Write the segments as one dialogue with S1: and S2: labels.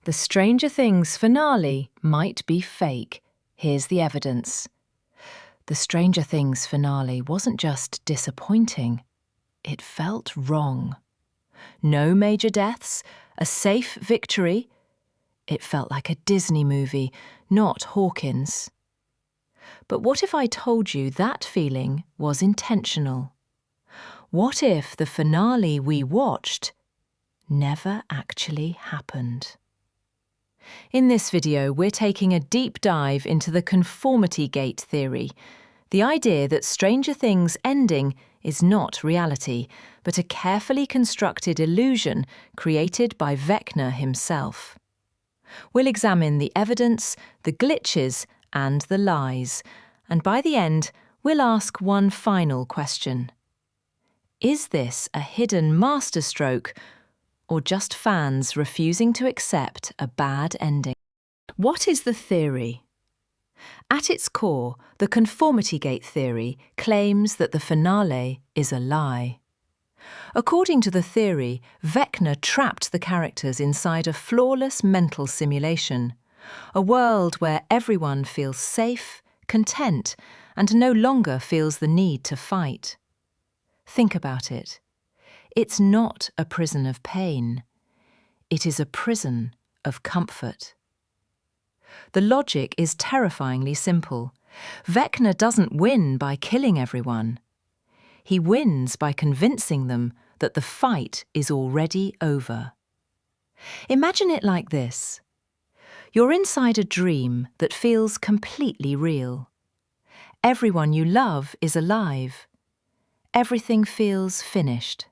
S1: The Stranger Things finale might be fake. Here's the evidence. The Stranger Things finale wasn't just disappointing. It felt wrong. No major deaths, a safe victory. It felt like a Disney movie, not Hawkins. But what if I told you that feeling was intentional? What if the finale we watched never actually happened? In this video, we're taking a deep dive into the Conformity Gate Theory, the idea that Stranger Things' ending is not reality, but a carefully constructed illusion created by Vecna himself. We'll examine the evidence, the glitches, and the lies, and by the end, we'll ask one final question. Is this a hidden masterstroke, or just fans refusing to accept a bad ending? What is the theory? At its core, the Conformity Gate Theory claims that the finale is a lie. According to the theory, Vecna trapped the characters inside a flawless mental simulation, a world where everyone feels safe, content, and no longer feels the need to fight. Think about it. It's not a prison of pain. It is a prison of comfort. The logic is terrifyingly simple. Vecna doesn't win by killing everyone. He wins by convincing them that the fight is already over. Imagine it like this. You're inside a dream that feels completely real. Everyone you love is alive. Everything feels finished.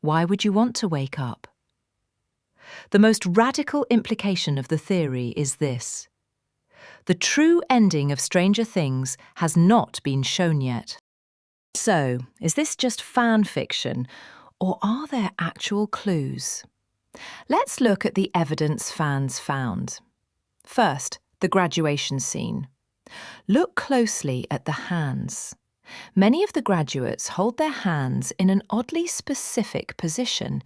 S1: Why would you want to wake up? The most radical implication of the theory is this. The true ending of Stranger Things has not been shown yet. So, is this just fan fiction, or are there actual clues? Let's look at the evidence fans found. First, the graduation scene. Look closely at the hands. Many of the graduates hold their hands in an oddly specific position,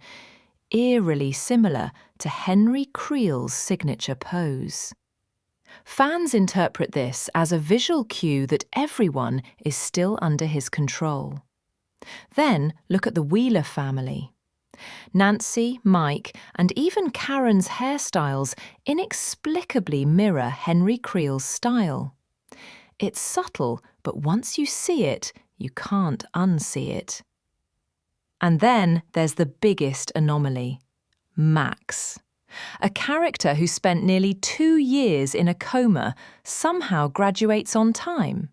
S1: eerily similar to Henry Creel's signature pose. Fans interpret this as a visual cue that everyone is still under his control. Then look at the Wheeler family. Nancy, Mike, and even Karen's hairstyles inexplicably mirror Henry Creel's style. It's subtle, but once you see it, you can't unsee it. And then there's the biggest anomaly, Max. A character who spent nearly 2 years in a coma somehow graduates on time.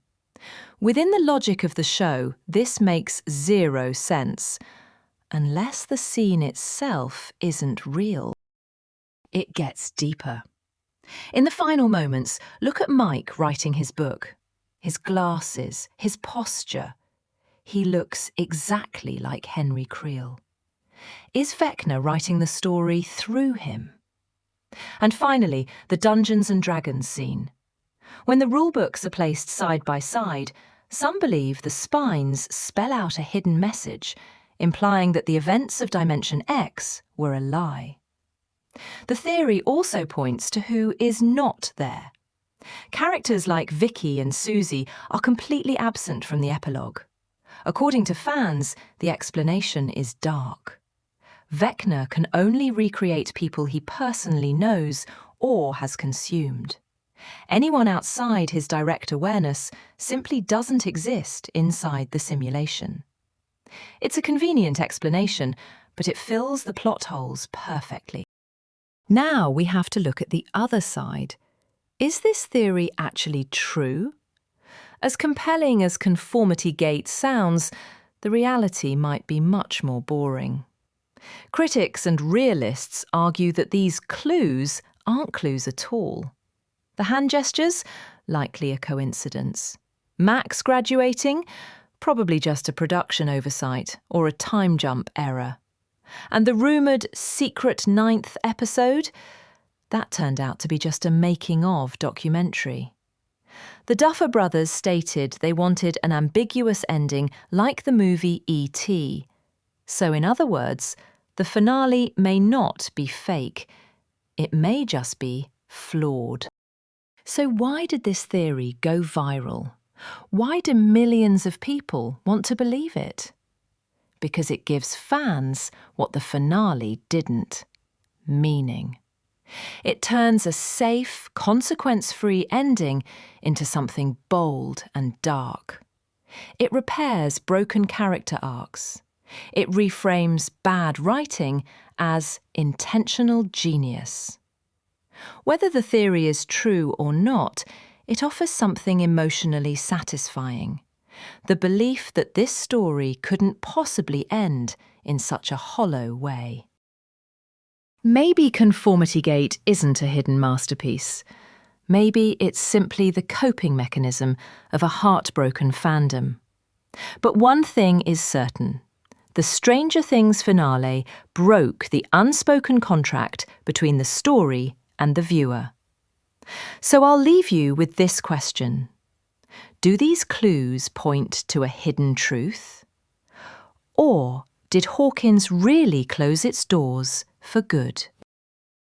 S1: Within the logic of the show, this makes zero sense, unless the scene itself isn't real. It gets deeper. In the final moments, look at Mike writing his book. His glasses, his posture. He looks exactly like Henry Creel. Is Vecna writing the story through him? And finally, the Dungeons and Dragons scene. When the rulebooks are placed side by side, some believe the spines spell out a hidden message, implying that the events of Dimension X were a lie. The theory also points to who is not there. Characters like Vicky and Susie are completely absent from the epilogue. According to fans, the explanation is dark. Vecna can only recreate people he personally knows or has consumed. Anyone outside his direct awareness simply doesn't exist inside the simulation. It's a convenient explanation, but it fills the plot holes perfectly. Now we have to look at the other side. Is this theory actually true? As compelling as Conformity Gate sounds, the reality might be much more boring. Critics and realists argue that these clues aren't clues at all. The hand gestures? Likely a coincidence. Max graduating? Probably just a production oversight or a time jump error. And the rumoured secret 9th episode? That turned out to be just a making-of documentary. The Duffer Brothers stated they wanted an ambiguous ending like the movie E.T. So in other words, the finale may not be fake. It may just be flawed. So why did this theory go viral? Why do millions of people want to believe it? Because it gives fans what the finale didn't: meaning. It turns a safe, consequence-free ending into something bold and dark. It repairs broken character arcs. It reframes bad writing as intentional genius. Whether the theory is true or not, it offers something emotionally satisfying: the belief that this story couldn't possibly end in such a hollow way. Maybe Conformity Gate isn't a hidden masterpiece. Maybe it's simply the coping mechanism of a heartbroken fandom. But one thing is certain: the Stranger Things finale broke the unspoken contract between the story and the viewer. So I'll leave you with this question: do these clues point to a hidden truth? Or did Hawkins really close its doors for good?